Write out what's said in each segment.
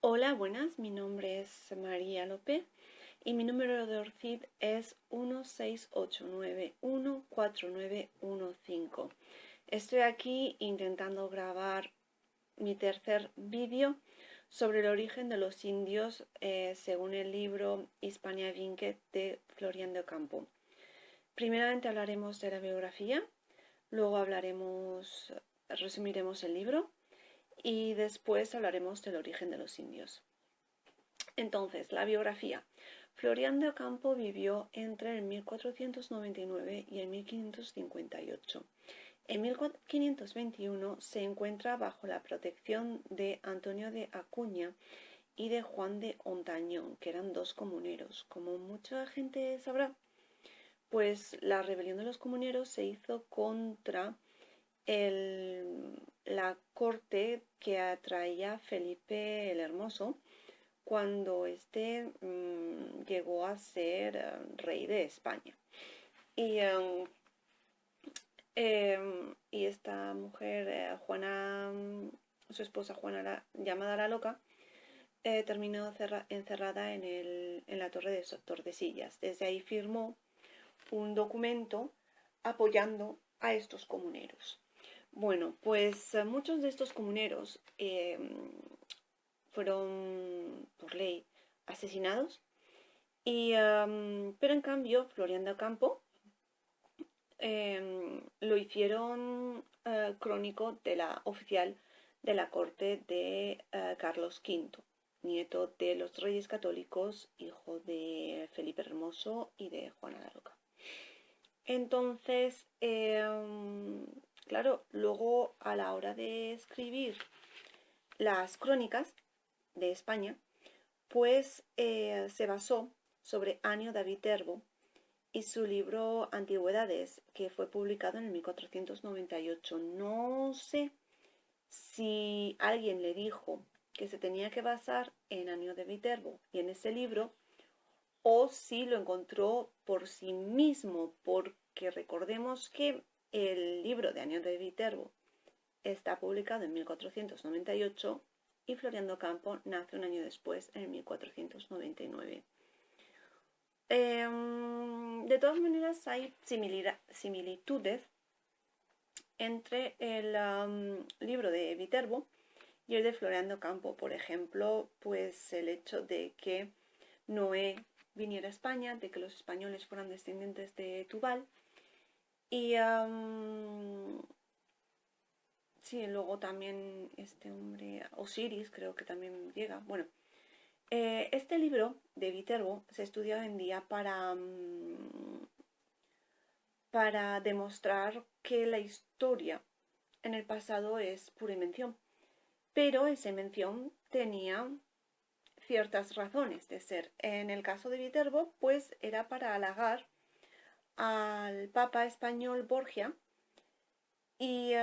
Hola, buenas, mi nombre es María López y mi número de ORCID es 1689149115. Estoy aquí intentando grabar mi tercer vídeo sobre el origen de los indios según el libro Hispania Vinquet de Florian de Ocampo. Primeramente hablaremos de la biografía, luego resumiremos el libro y después hablaremos del origen de los indios. Entonces, la biografía. Florian de Ocampo vivió entre el 1499 y el 1558. En 1521 se encuentra bajo la protección de Antonio de Acuña y de Juan de Ontañón, que eran dos comuneros. Como mucha gente sabrá, pues la rebelión de los comuneros se hizo contra la corte que atraía Felipe el Hermoso cuando llegó a ser rey de España. Y esta mujer, Juana, su esposa Juana, llamada la Loca, terminó encerrada en la Torre de Tordesillas. Desde ahí firmó un documento apoyando a estos comuneros. Bueno, pues muchos de estos comuneros fueron por ley asesinados, pero en cambio Florian de Ocampo lo hicieron crónico de la oficial de la corte de Carlos V, nieto de los reyes católicos, hijo de Felipe Hermoso y de Juana la Loca. Entonces, claro, luego a la hora de escribir las crónicas de España, pues se basó sobre Annio da Viterbo y su libro Antigüedades, que fue publicado en el 1498. No sé si alguien le dijo que se tenía que basar en Annio da Viterbo y en ese libro, o si lo encontró por sí mismo, porque recordemos que el libro de Annio da Viterbo está publicado en 1498 y Florian de Ocampo nace un año después, en 1499. De todas maneras, hay similitudes entre el libro de Viterbo y el de Florian de Ocampo. Por ejemplo, pues el hecho de que Noé viniera a España, de que los españoles fueran descendientes de Tubal y sí, luego también este hombre, Osiris, creo que también llega. Bueno, este libro de Viterbo se estudia hoy en día para demostrar que la historia en el pasado es pura invención. Pero esa invención tenía ciertas razones de ser. En el caso de Viterbo, pues era para halagar al Papa español Borgia y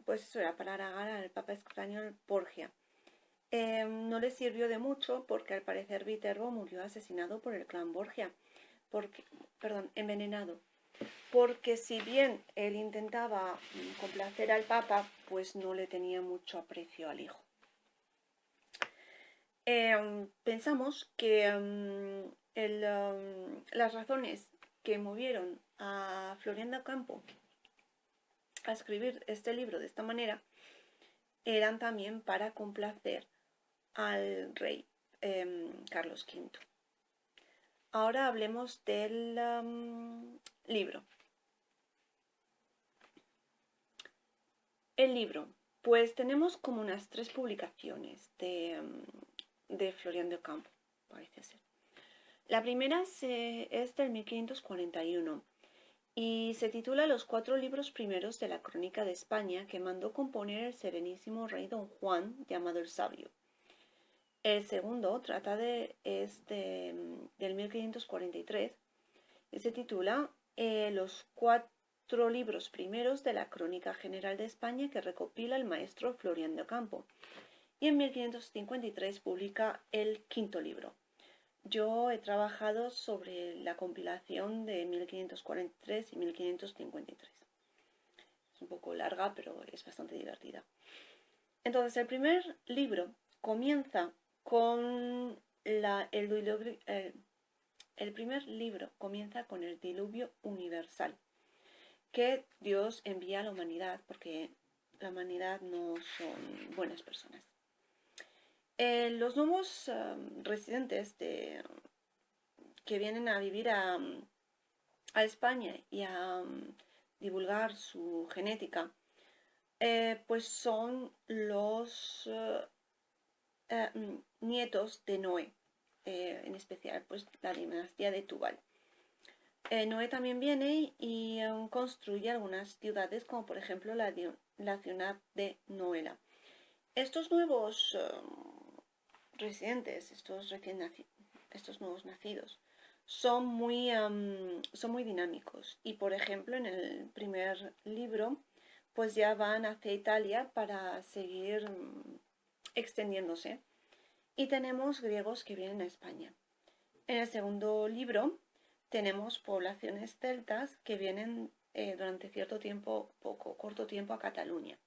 pues eso era para halagar al Papa español Borgia. No le sirvió de mucho porque al parecer Viterbo murió asesinado por el clan Borgia, envenenado. Porque si bien él intentaba complacer al Papa, pues no le tenía mucho aprecio al hijo. Pensamos que las razones que movieron a Florian de Ocampo a escribir este libro de esta manera eran también para complacer al rey Carlos V. Ahora hablemos del libro. El libro, pues tenemos como unas 3 publicaciones de Florian de Ocampo, parece ser. La primera es del 1541 y se titula Los 4 libros primeros de la Crónica de España que mandó componer el serenísimo rey don Juan, llamado el Sabio. El segundo del 1543 y se titula Los 4 libros primeros de la Crónica General de España que recopila el maestro Florian de Ocampo. Y en 1553 publica el 5º libro. Yo he trabajado sobre la compilación de 1543 y 1553. Es un poco larga, pero es bastante divertida. Entonces, el primer libro comienza con el primer libro comienza con el diluvio universal que Dios envía a la humanidad porque la humanidad no son buenas personas. Los nuevos residentes que vienen a vivir a España y a divulgar su genética, pues son los nietos de Noé, en especial pues la dinastía de Tubal. Noé también viene y construye algunas ciudades, como por ejemplo la ciudad de Noela. Estos nuevos residentes, estos nuevos nacidos, son muy dinámicos. Y por ejemplo, en el primer libro, pues ya van hacia Italia para seguir extendiéndose. Y tenemos griegos que vienen a España. En el segundo libro tenemos poblaciones celtas que vienen durante cierto tiempo, corto tiempo, a Cataluña.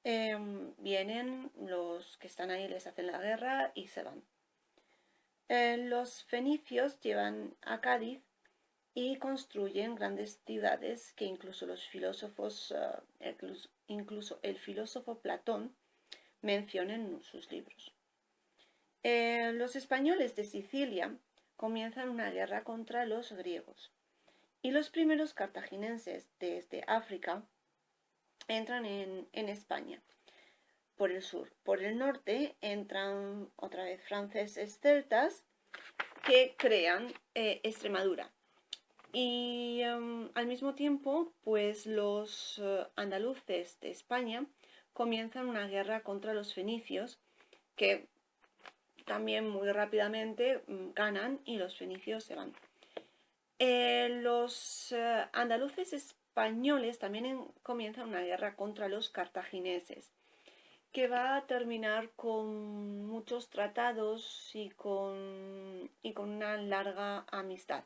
Vienen los que están ahí, les hacen la guerra y se van. Los fenicios llevan a Cádiz y construyen grandes ciudades que incluso los filósofos, incluso el filósofo Platón menciona en sus libros. Los españoles de Sicilia comienzan una guerra contra los griegos y los primeros cartagineses desde África entran en España por el sur. Por el norte entran otra vez franceses celtas que crean Extremadura. Y al mismo tiempo, pues los andaluces de España comienzan una guerra contra los fenicios que también muy rápidamente ganan y los fenicios se van. Los andaluces españoles también comienzan una guerra contra los cartagineses, que va a terminar con muchos tratados y con una larga amistad,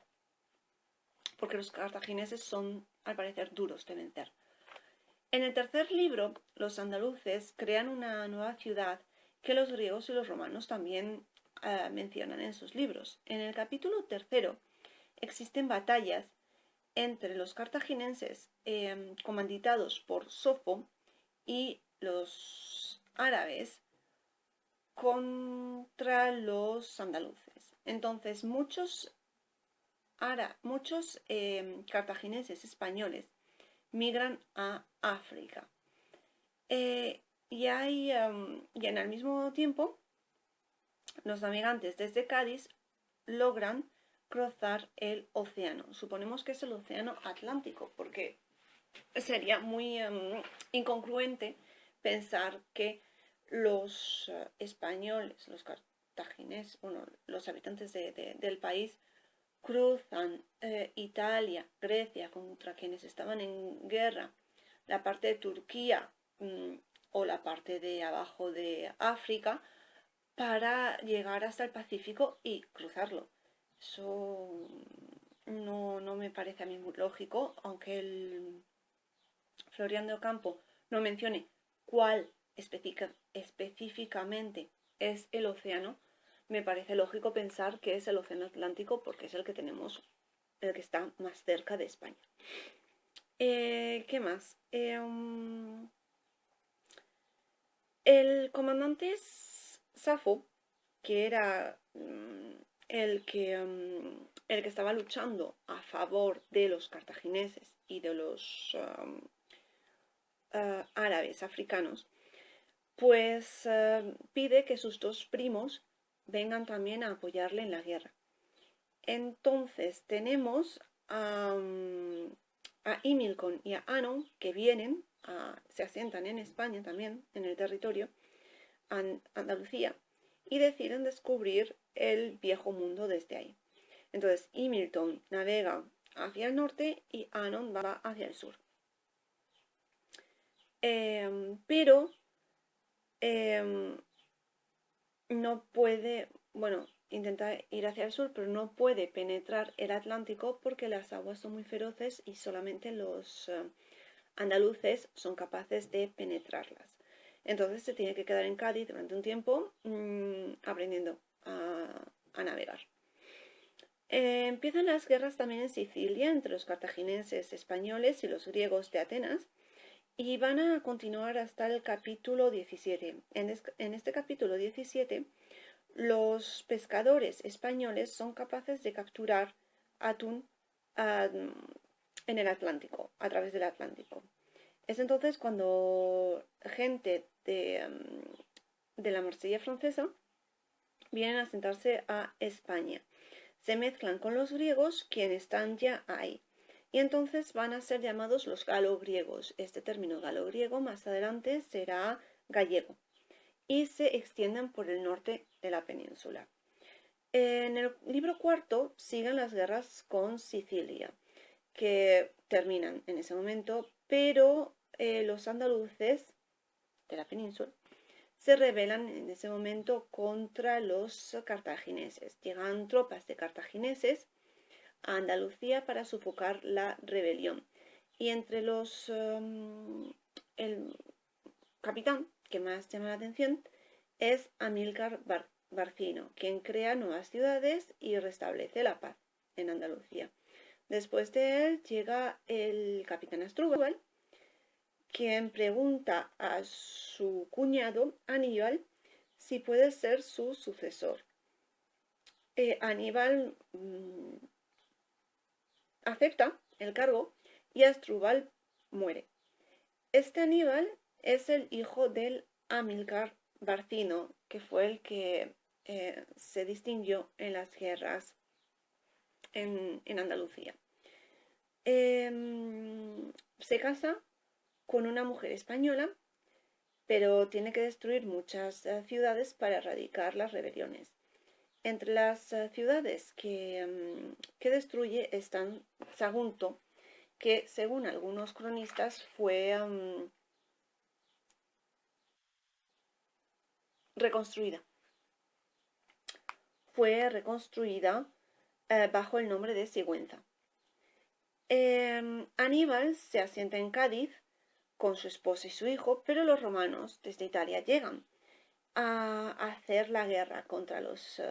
porque los cartagineses son, al parecer, duros de vencer. En el tercer libro, los andaluces crean una nueva ciudad que los griegos y los romanos también mencionan en sus libros. En el capítulo tercero existen batallas entre los cartagineses comanditados por Sofo y los árabes contra los andaluces. Entonces muchos cartagineses españoles migran a África. Y en el mismo tiempo, los navegantes desde Cádiz logran cruzar el océano. Suponemos que es el océano Atlántico, porque sería muy incongruente pensar que los españoles, los cartagineses, bueno, los habitantes del país cruzan Italia, Grecia, contra quienes estaban en guerra, la parte de Turquía o la parte de abajo de África, para llegar hasta el Pacífico y cruzarlo. Eso no me parece a mí muy lógico, aunque el Florian de Ocampo no mencione cuál específicamente es el océano. Me parece lógico pensar que es el océano Atlántico porque es el que tenemos, el que está más cerca de España. ¿Qué más? El comandante Safo, que era el que estaba luchando a favor de los cartagineses y de los árabes africanos, pues pide que sus dos primos vengan también a apoyarle en la guerra. Entonces tenemos a Himilcón y a Anon que vienen, se asientan en España también, en el territorio, Andalucía, y deciden descubrir el viejo mundo desde ahí. Entonces Himilcón navega hacia el norte y Anon va hacia el sur. Pero no puede, bueno, intenta ir hacia el sur, pero no puede penetrar el Atlántico porque las aguas son muy feroces y solamente los andaluces son capaces de penetrarlas. Entonces se tiene que quedar en Cádiz durante un tiempo aprendiendo a navegar. Empiezan las guerras también en Sicilia entre los cartagineses españoles y los griegos de Atenas y van a continuar hasta el capítulo 17. En este capítulo 17 los pescadores españoles son capaces de capturar atún en el Atlántico, a través del Atlántico. Es entonces cuando gente de la Marsella francesa vienen a sentarse a España. Se mezclan con los griegos, quienes están ya ahí. Y entonces van a ser llamados los galogriegos. Este término galogriego más adelante será gallego. Y se extienden por el norte de la península. En el libro cuarto siguen las guerras con Sicilia, que terminan en ese momento, pero los andaluces de la península se rebelan en ese momento contra los cartagineses. Llegan tropas de cartagineses a Andalucía para sofocar la rebelión. Y entre el capitán que más llama la atención es Amílcar Barcino, quien crea nuevas ciudades y restablece la paz en Andalucía. Después de él llega el capitán Asdrúbal, quien pregunta a su cuñado Aníbal si puede ser su sucesor. Aníbal acepta el cargo y Asdrúbal muere. Este Aníbal es el hijo del Amílcar Barcino, que fue el que se distinguió en las guerras en Andalucía. Se casa con una mujer española, pero tiene que destruir muchas ciudades para erradicar las rebeliones. Entre las ciudades que destruye están Sagunto, que según algunos cronistas fue reconstruida. Fue reconstruida bajo el nombre de Sigüenza. Aníbal se asienta en Cádiz con su esposa y su hijo, pero los romanos desde Italia llegan a hacer la guerra contra los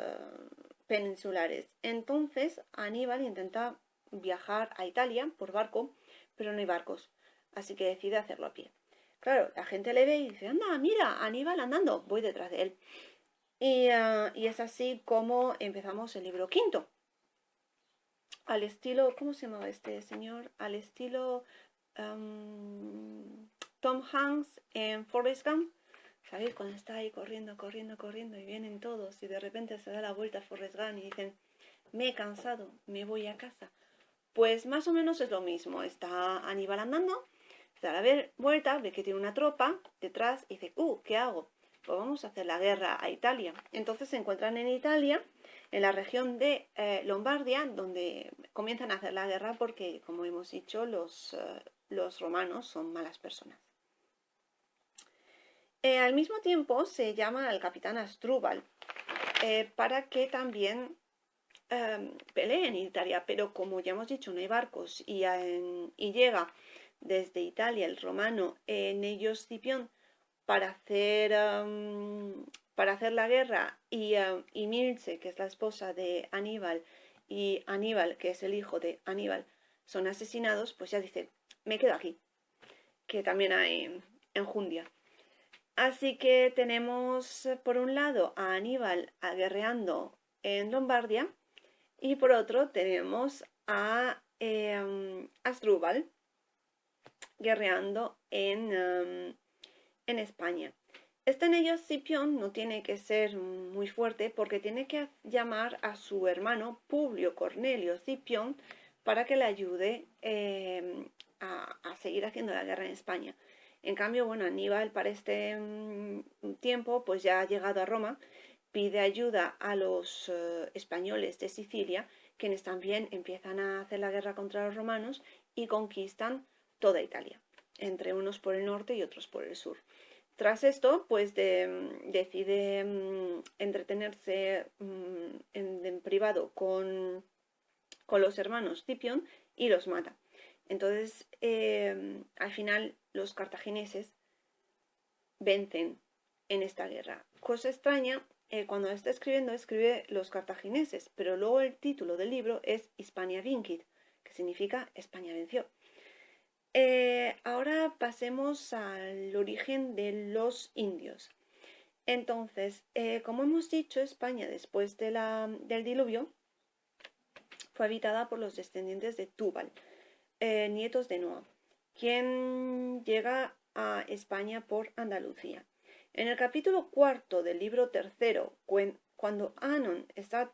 peninsulares. Entonces Aníbal intenta viajar a Italia por barco, pero no hay barcos, así que decide hacerlo a pie. Claro, la gente le ve y dice, anda, mira, Aníbal andando, voy detrás de él. Y es así como empezamos el libro quinto. Al estilo, ¿cómo se llamaba este señor? Al estilo Tom Hanks en Forrest Gump. ¿Sabéis? Cuando está ahí corriendo y vienen todos y de repente se da la vuelta a Forrest Gump y dicen, me he cansado, me voy a casa. Pues más o menos es lo mismo. Está Aníbal andando, se da la vuelta, ve que tiene una tropa detrás y dice, ¿qué hago? Pues vamos a hacer la guerra a Italia. Entonces se encuentran en Italia, en la región de Lombardia, donde comienzan a hacer la guerra porque, como hemos dicho, los romanos son malas personas. Al mismo tiempo se llama al capitán Asdrúbal para que también pelee en Italia, pero como ya hemos dicho, no hay barcos y llega desde Italia el romano Neyo Escipión para hacer la guerra y Milce, que es la esposa de Aníbal, y Aníbal, que es el hijo de Aníbal, son asesinados, pues ya dice, me quedo aquí, que también hay enjundia. Así que tenemos por un lado a Aníbal guerreando en Lombardia y por otro tenemos a Asdrúbal guerreando en España. Este Neyo Escipión no tiene que ser muy fuerte porque tiene que llamar a su hermano Publio Cornelio Escipión para que le ayude a seguir haciendo la guerra en España. En cambio, bueno, Aníbal para este tiempo pues ya ha llegado a Roma, pide ayuda a los españoles de Sicilia, quienes también empiezan a hacer la guerra contra los romanos y conquistan toda Italia, entre unos por el norte y otros por el sur. Tras esto, pues decide entretenerse en privado con los hermanos Escipión y los mata. Entonces, al final, los cartagineses vencen en esta guerra. Cosa extraña, cuando está escribiendo, escribe los cartagineses, pero luego el título del libro es Hispania Vincit, que significa España venció. Ahora pasemos al origen de los indios. Entonces, como hemos dicho, España después del diluvio fue habitada por los descendientes de Túbal, nietos de Noa, quien llega a España por Andalucía. En el capítulo 4 del libro 3, cuando Anon está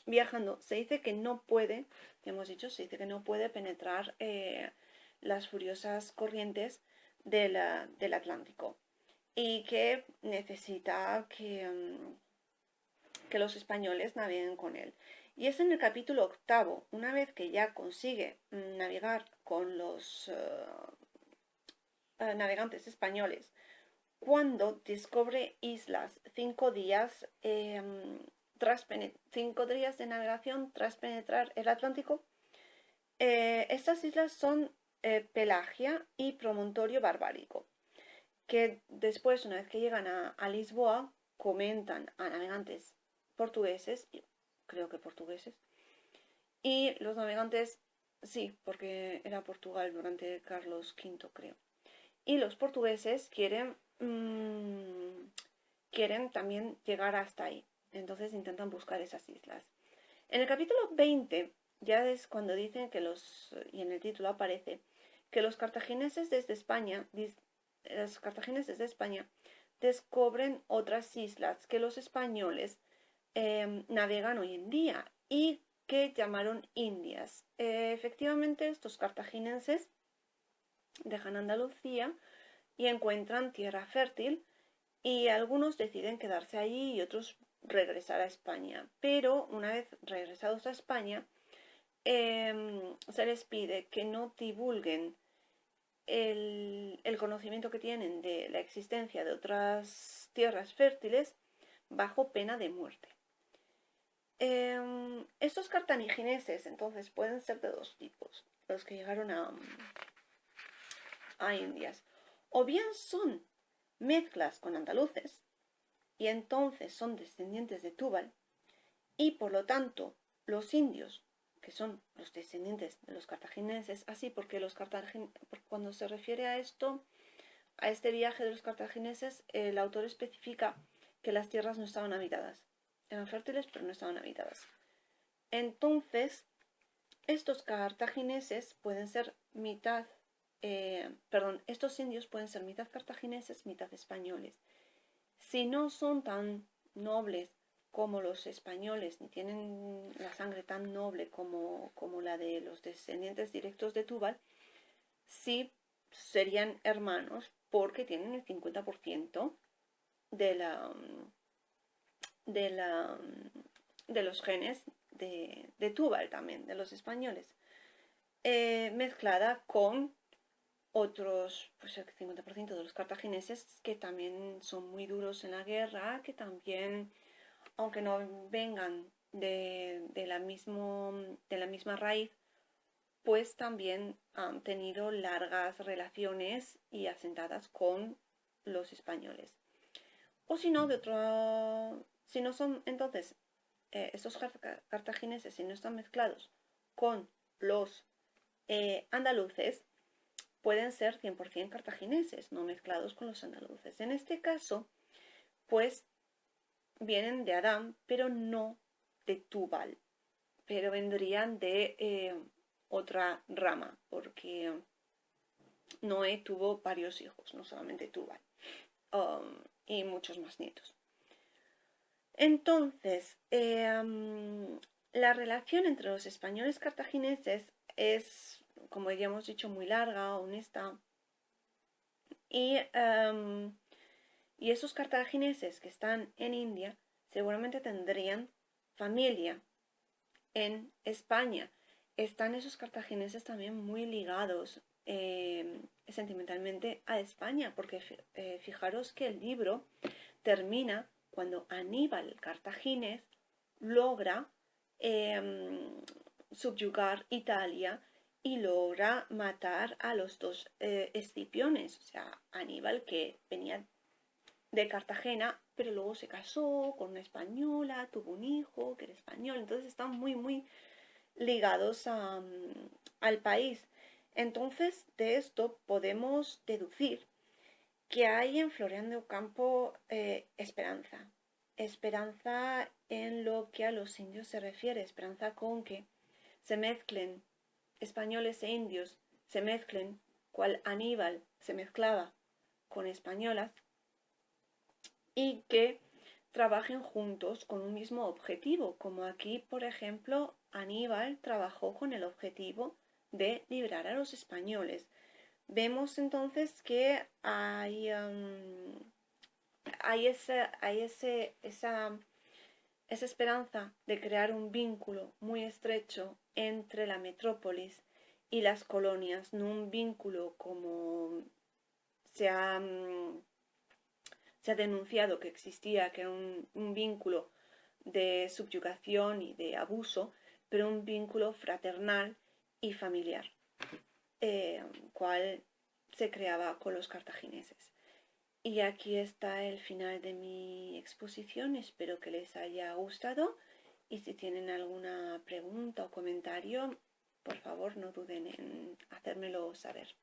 viajando, se dice que no puede, hemos dicho, se dice que no puede penetrar las furiosas corrientes del Atlántico y que necesita que los españoles naveguen con él. Y es en el capítulo 8, una vez que ya consigue navegar con los navegantes españoles, cuando descubre islas 5 días, 5 días de navegación tras penetrar el Atlántico. Estas islas son Pelagia y Promontorio Barbárico, que después, una vez que llegan a Lisboa, comentan a navegantes portugueses, creo que portugueses, y los navegantes, sí, porque era Portugal durante Carlos V, creo, y los portugueses quieren también llegar hasta ahí, entonces intentan buscar esas islas. En el capítulo 20, ya es cuando dicen que y en el título aparece, que los cartagineses desde España descubren otras islas que los españoles navegan hoy en día y que llamaron Indias. Efectivamente, estos cartagineses dejan Andalucía y encuentran tierra fértil, y algunos deciden quedarse allí y otros regresar a España. Pero una vez regresados a España, se les pide que no divulguen el conocimiento que tienen de la existencia de otras tierras fértiles bajo pena de muerte. Estos cartagineses entonces pueden ser de dos tipos, los que llegaron a Indias. O bien son mezclas con andaluces y entonces son descendientes de Túbal, y por lo tanto los indios, que son los descendientes de los cartagineses, así porque cuando se refiere a esto, a este viaje de los cartagineses, el autor especifica que las tierras no estaban habitadas. Eran fértiles, pero no estaban habitadas. Entonces, estos cartagineses pueden ser estos indios pueden ser mitad cartagineses, mitad españoles. Si no son tan nobles como los españoles, ni tienen la sangre tan noble como la de los descendientes directos de Túbal, sí serían hermanos porque tienen el 50% de los genes de Túbal también, de los españoles, mezclada con otros, pues el 50% de los cartagineses, que también son muy duros en la guerra, que también, aunque no vengan de la misma raíz, pues también han tenido largas relaciones y asentadas con los españoles. O si no, si no son, entonces, estos cartagineses, si no están mezclados con los andaluces, pueden ser 100% cartagineses, no mezclados con los andaluces. En este caso, pues vienen de Adán, pero no de Túbal, pero vendrían de otra rama, porque Noé tuvo varios hijos, no solamente Túbal, y muchos más nietos. Entonces, la relación entre los españoles cartagineses es, como ya hemos dicho, muy larga, honesta, y esos cartagineses que están en India seguramente tendrían familia en España. Están esos cartagineses también muy ligados sentimentalmente a España, porque fijaros que el libro termina cuando Aníbal Cartaginés logra subyugar Italia y logra matar a los dos Escipiones, o sea, Aníbal, que venía de Cartagena, pero luego se casó con una española, tuvo un hijo que era español, entonces están muy, muy ligados al país. Entonces, de esto podemos deducir que hay en Florian de Ocampo esperanza. Esperanza en lo que a los indios se refiere, esperanza con que se mezclen españoles e indios, se mezclen, cual Aníbal se mezclaba con españolas, y que trabajen juntos con un mismo objetivo, como aquí, por ejemplo, Aníbal trabajó con el objetivo de liberar a los españoles. Vemos entonces que esa esperanza de crear un vínculo muy estrecho entre la metrópolis y las colonias, no un vínculo como se ha, se ha denunciado que existía, que era un vínculo de subyugación y de abuso, pero un vínculo fraternal y familiar, cual se creaba con los cartagineses. Y aquí está el final de mi exposición, espero que les haya gustado y si tienen alguna pregunta o comentario, por favor no duden en hacérmelo saber.